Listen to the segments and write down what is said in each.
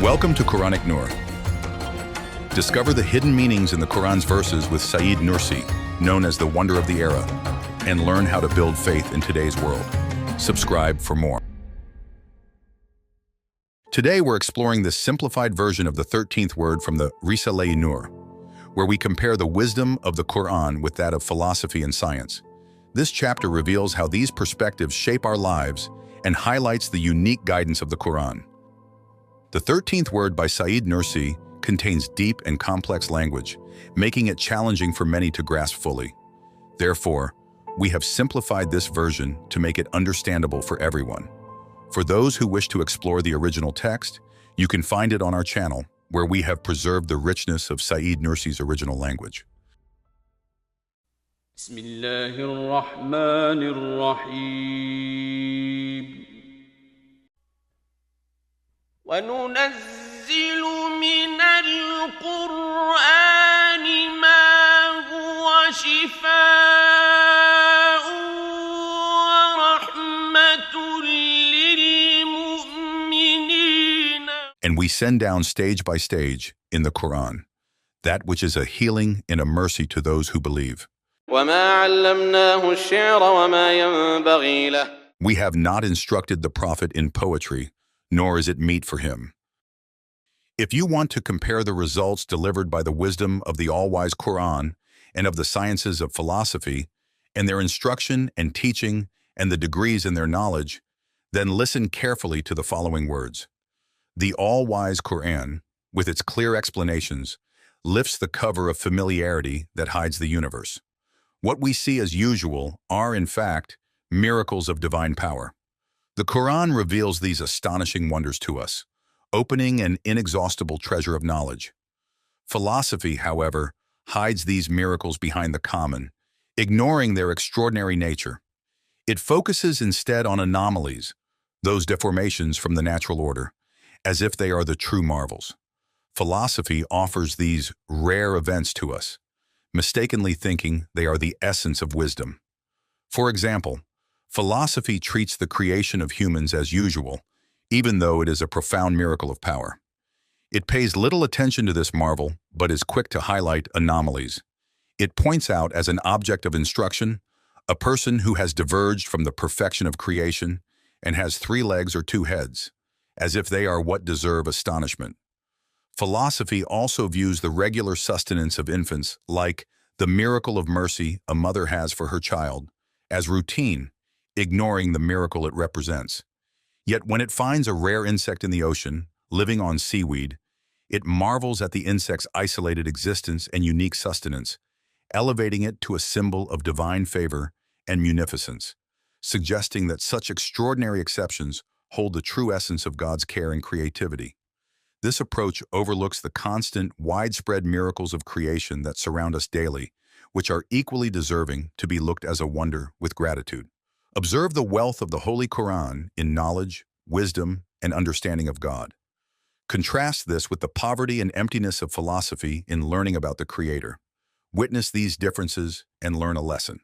Welcome to Quranic Nur. Discover the hidden meanings in the Quran's verses with Said Nursi, known as the Wonder of the Era, and learn how to build faith in today's world. Subscribe for more. Today we're exploring this simplified version of the 13th word from the Risale-i Nur, where we compare the wisdom of the Qur'an with that of philosophy and science. This chapter reveals how these perspectives shape our lives and highlights the unique guidance of the Qur'an. The 13th word by Said Nursi contains deep and complex language, making it challenging for many to grasp fully. Therefore, we have simplified this version to make it understandable for everyone. For those who wish to explore the original text, you can find it on our channel, where we have preserved the richness of Said Nursi's original language. Bismillahirrahmanirrahim. وَنُنَزِّلُ مِنَ الْقُرْآنِ مَا هُوَ شِفَاءٌ وَرَحْمَةٌ لِلْمُؤْمِنِينَ. And we send down stage by stage in the Qur'an that which is a healing and a mercy to those who believe. وَمَا عَلَّمْنَاهُ الشِّعْرَ وَمَا يَنبَغِي لَهُ. We have not instructed the prophet in poetry, nor is it meet for him. If you want to compare the results delivered by the wisdom of the all-wise Qur'an and of the sciences of philosophy, and their instruction and teaching and the degrees in their knowledge, then listen carefully to the following words. The all-wise Qur'an, with its clear explanations, lifts the cover of familiarity that hides the universe. What we see as usual are, in fact, miracles of divine power. The Qur'an reveals these astonishing wonders to us, opening an inexhaustible treasure of knowledge. Philosophy, however, hides these miracles behind the common, ignoring their extraordinary nature. It focuses instead on anomalies, those deformations from the natural order, as if they are the true marvels. Philosophy offers these rare events to us, mistakenly thinking they are the essence of wisdom. For example, philosophy treats the creation of humans as usual, even though it is a profound miracle of power. It pays little attention to this marvel, but is quick to highlight anomalies. It points out as an object of instruction a person who has diverged from the perfection of creation and has 3 legs or 2 heads, as if they are what deserve astonishment. Philosophy also views the regular sustenance of infants, like the miracle of mercy a mother has for her child, as routine, ignoring the miracle it represents. Yet when it finds a rare insect in the ocean, living on seaweed, it marvels at the insect's isolated existence and unique sustenance, elevating it to a symbol of divine favor and munificence, suggesting that such extraordinary exceptions hold the true essence of God's care and creativity. This approach overlooks the constant, widespread miracles of creation that surround us daily, which are equally deserving to be looked as a wonder with gratitude. Observe the wealth of the Holy Qur'an in knowledge, wisdom, and understanding of God. Contrast this with the poverty and emptiness of philosophy in learning about the Creator. Witness these differences and learn a lesson.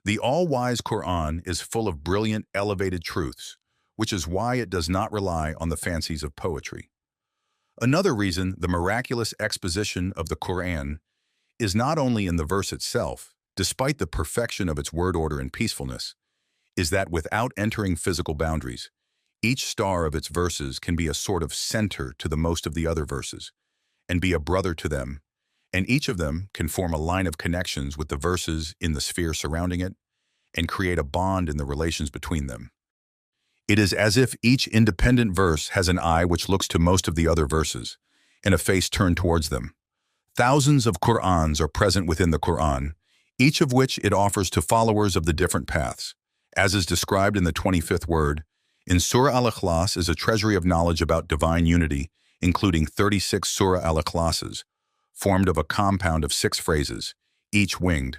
The all-wise Qur'an is full of brilliant, elevated truths, which is why it does not rely on the fancies of poetry. Another reason the miraculous exposition of the Qur'an is not only in the verse itself, despite the perfection of its word order and peacefulness, is that without entering physical boundaries, each star of its verses can be a sort of center to the most of the other verses, and be a brother to them, and each of them can form a line of connections with the verses in the sphere surrounding it, and create a bond in the relations between them. It is as if each independent verse has an eye which looks to most of the other verses, and a face turned towards them. Thousands of Qur'ans are present within the Qur'an, each of which it offers to followers of the different paths. As is described in the 25th word, in Surah Al-Ikhlas is a treasury of knowledge about divine unity, including 36 Surah Al-Ikhlases, formed of a compound of 6 phrases, each winged.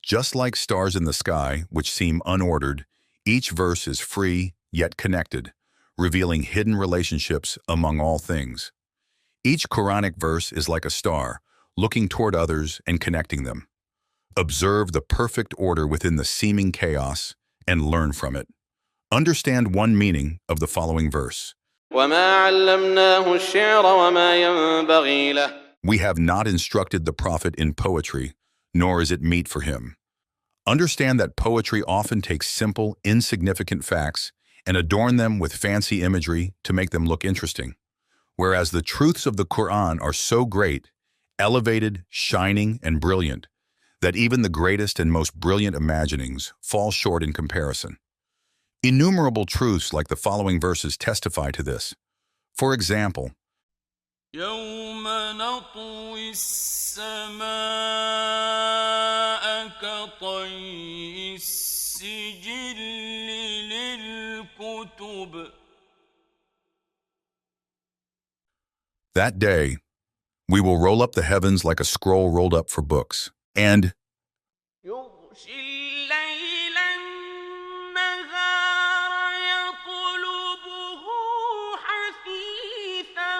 Just like stars in the sky, which seem unordered, each verse is free yet connected, revealing hidden relationships among all things. Each Quranic verse is like a star, looking toward others and connecting them. Observe the perfect order within the seeming chaos and learn from it. Understand one meaning of the following verse. وما علمناه الشعر وما ينبغي له. We have not instructed the prophet in poetry, nor is it meet for him. Understand that poetry often takes simple, insignificant facts and adorn them with fancy imagery to make them look interesting, whereas the truths of the Qur'an are so great, elevated, shining, and brilliant, that even the greatest and most brilliant imaginings fall short in comparison. Innumerable truths like the following verses testify to this. For example, يوم نطوي السماء كطي السجل للكتب. that day, we will roll up the heavens like a scroll rolled up for books, and يغشي الليل النهار يطلبه حثيثا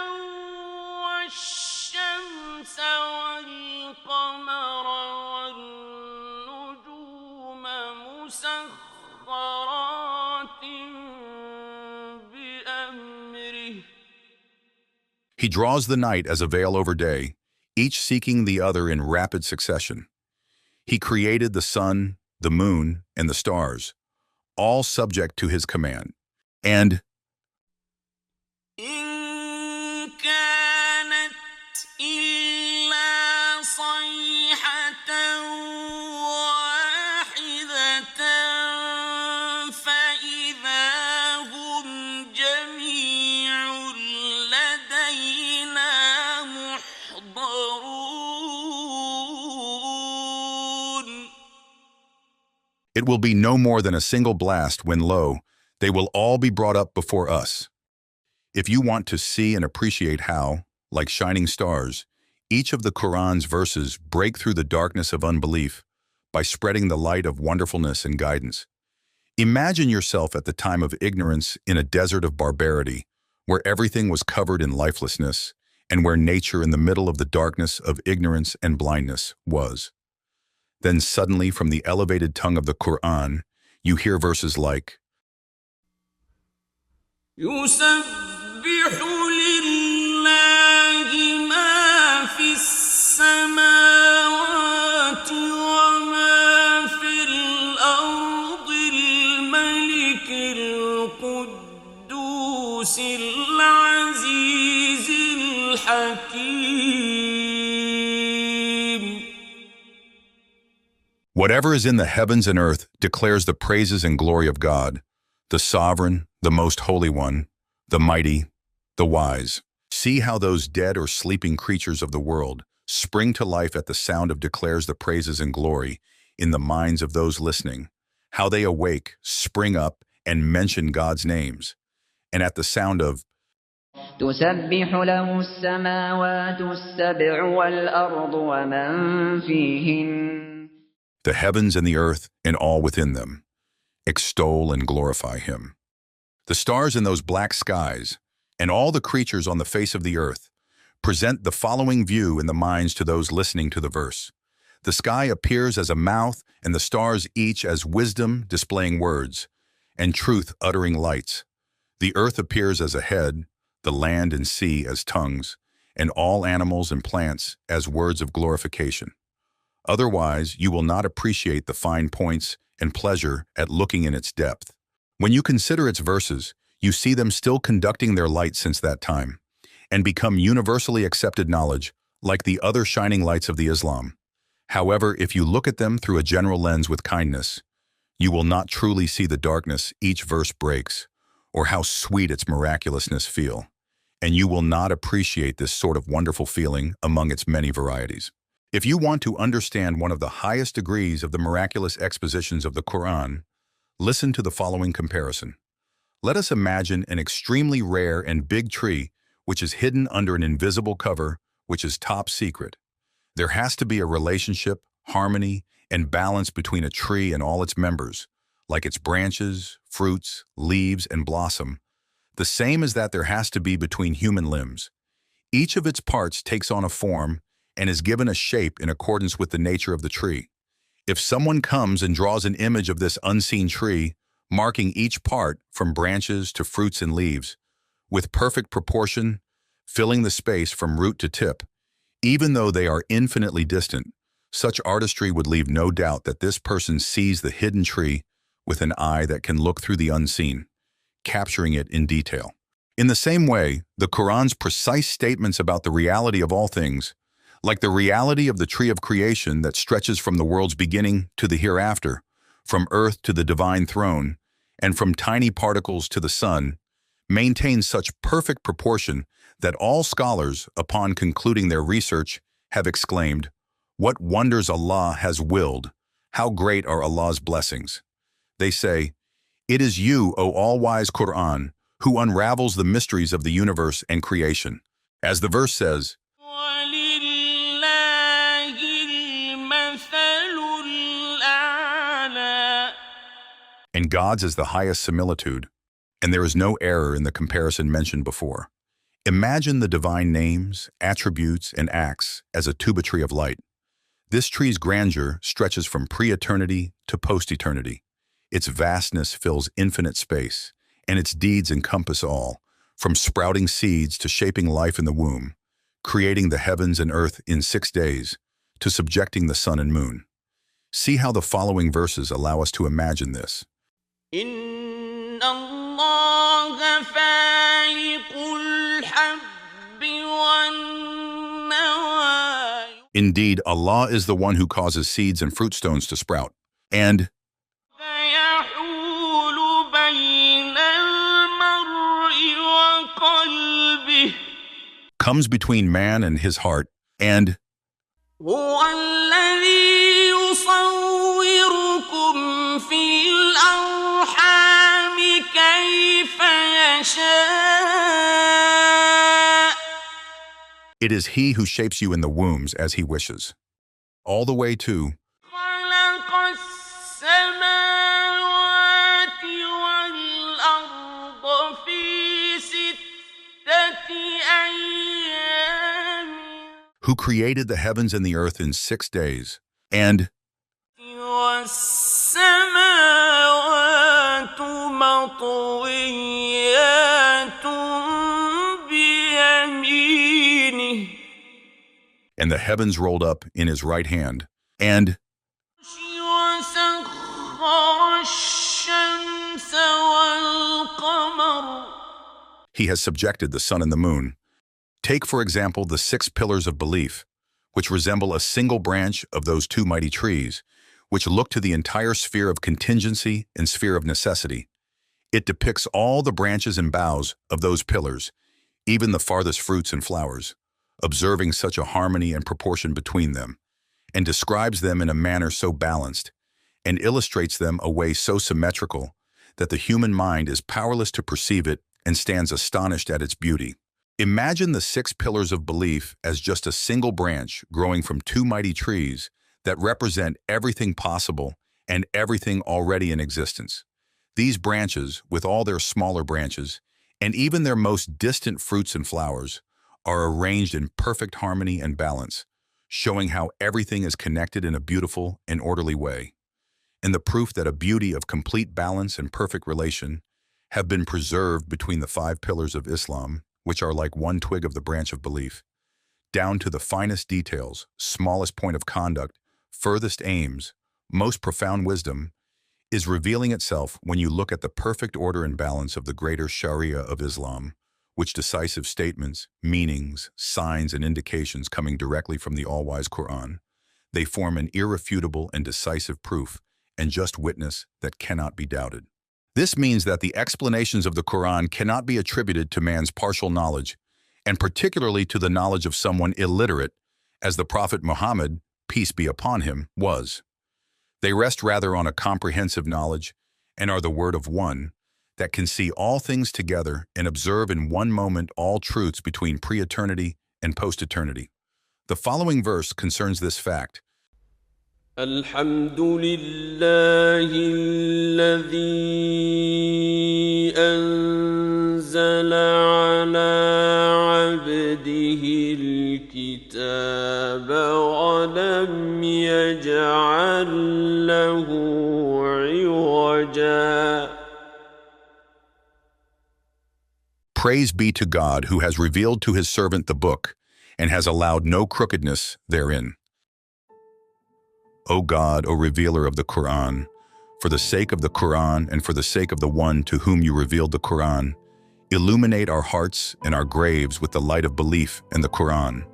والشمس والقمر والنجوم مسخرات بأمره. he draws the night as a veil over day, each seeking the other in rapid succession. He created the sun, the moon, and the stars, all subject to his command. And إن كانت إلا صيحة واحدة فإذا هم جميع لدينا محضرون. it will be no more than a single blast when, lo, they will all be brought up before us. If you want to see and appreciate how, like shining stars, each of the Quran's verses break through the darkness of unbelief by spreading the light of wonderfulness and guidance. Imagine yourself at the time of ignorance in a desert of barbarity, where everything was covered in lifelessness, and where nature in the middle of the darkness of ignorance and blindness was. Then suddenly from the elevated tongue of the Qur'an, you hear verses like, يسبح لله ما في السماوات وما في الأرض الملك القدوس العزيز الحكيم. Whatever is in the heavens and earth declares the praises and glory of God, the sovereign, the most holy one, the mighty, the wise. See how those dead or sleeping creatures of the world spring to life at the sound of declares the praises and glory in the minds of those listening, how they awake, spring up, and mention God's names. And at the sound of تسبح له السماوات السبع والأرض ومن فيهن. the heavens and the earth and all within them, extol and glorify him. The stars in those black skies, and all the creatures on the face of the earth, present the following view in the minds to those listening to the verse. The sky appears as a mouth, and the stars each as wisdom displaying words, and truth uttering lights. The earth appears as a head, the land and sea as tongues, and all animals and plants as words of glorification. Otherwise, you will not appreciate the fine points and pleasure at looking in its depth. When you consider its verses, you see them still conducting their light since that time, and become universally accepted knowledge, like the other shining lights of the Islam. However, if you look at them through a general lens with kindness, you will not truly see the darkness each verse breaks, or how sweet its miraculousness feel, and you will not appreciate this sort of wonderful feeling among its many varieties. If you want to understand one of the highest degrees of the miraculous expositions of the Qur'an, listen to the following comparison. Let us imagine an extremely rare and big tree which is hidden under an invisible cover which is top secret. There has to be a relationship, harmony, and balance between a tree and all its members, like its branches, fruits, leaves, and blossom, the same as that there has to be between human limbs. Each of its parts takes on a form and is given a shape in accordance with the nature of the tree. If someone comes and draws an image of this unseen tree, marking each part from branches to fruits and leaves, with perfect proportion, filling the space from root to tip. Even though they are infinitely distant, such artistry would leave no doubt that this person sees the hidden tree with an eye that can look through the unseen, capturing it in detail. In the same way, the Quran's precise statements about the reality of all things, like the reality of the tree of creation that stretches from the world's beginning to the hereafter, from earth to the divine throne, and from tiny particles to the sun, maintain such perfect proportion that all scholars, upon concluding their research, have exclaimed, "What wonders Allah has willed! How great are Allah's blessings!" They say, "It is you, O all-wise Qur'an, who unravels the mysteries of the universe and creation." As the verse says, وَلِلَّهِ الْمَثَلُ الْأَعْلَى. and God's is the highest similitude, and there is no error in the comparison mentioned before. Imagine the divine names, attributes, and acts as a tuba-tree of light. This tree's grandeur stretches from pre-eternity to post-eternity. Its vastness fills infinite space, and its deeds encompass all, from sprouting seeds to shaping life in the womb, creating the heavens and earth in 6 days, to subjecting the sun and moon. See how the following verses allow us to imagine this. إِنَّ اللَّهَ فَالِقُ الْحَبِّ وَالنَّوَىٰ. Indeed, Allah is the one who causes seeds and fruit stones to sprout, and فَيَحُولُ بَيْنَ الْمَرْءِ وَقَلْبِهِ. comes between man and his heart, and هُوَ الَّذِي يُصَوِّرُكُمْ فِي الْأَرْحَامِ كَيْفَ يَشَاءُ. it is He who shapes you in the wombs as He wishes. All the way to خَلَقَ السَّمَاوَاتِ وَالْأَرْضَ فِي 6 أَيَّامٍ. who created the heavens and the earth in 6 days, and وَالسَّمَاوَاتُ مَطْوِيَّاتٌ بِيَمِينِهِ. the heavens rolled up in His right hand, and وَسَخَّرَ الشَّمْسَ وَالْقَمَرَ. He has subjected the sun and the moon. Take, for example, the 6 pillars of belief, which resemble a single branch of those 2 mighty trees, which look to the entire sphere of contingency and sphere of necessity. It depicts all the branches and boughs of those pillars, even the farthest fruits and flowers, observing such a harmony and proportion between them, and describes them in a manner so balanced, and illustrates them a way so symmetrical that the human mind is powerless to perceive it and stands astonished at its beauty. Imagine the 6 pillars of belief as just a single branch growing from 2 mighty trees that represent everything possible and everything already in existence. These branches, with all their smaller branches, and even their most distant fruits and flowers, are arranged in perfect harmony and balance, showing how everything is connected in a beautiful and orderly way. And the proof that a beauty of complete balance and perfect relation have been preserved between the 5 pillars of Islam, which are like one twig of the branch of belief, down to the finest details, smallest point of conduct, furthest aims, most profound wisdom, is revealing itself when you look at the perfect order and balance of the greater Sharia of Islam, which decisive statements, meanings, signs, and indications coming directly from the all-wise Qur'an, they form an irrefutable and decisive proof and just witness that cannot be doubted. This means that the explanations of the Qur'an cannot be attributed to man's partial knowledge, and particularly to the knowledge of someone illiterate, as the Prophet Muhammad, peace be upon him, was. They rest rather on a comprehensive knowledge and are the word of one that can see all things together and observe in one moment all truths between pre-eternity and post-eternity. The following verse concerns this fact. الحمد لله الذي أنزل على عبده الكتاب ولم يجعل له عوجا. Praise be to God who has revealed to his servant the book and has allowed no crookedness therein. O God, O revealer of the Qur'an, for the sake of the Qur'an and for the sake of the one to whom you revealed the Qur'an, illuminate our hearts and our graves with the light of belief in the Qur'an.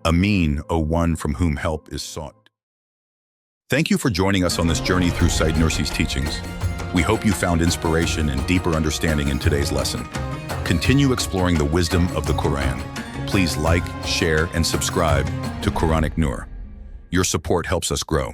Ameen, O one from whom help is sought. Thank you for joining us on this journey through Said Nursi's teachings. We hope you found inspiration and deeper understanding in today's lesson. Continue exploring the wisdom of the Qur'an. Please like, share, and subscribe to Quranic Nur. Your support helps us grow.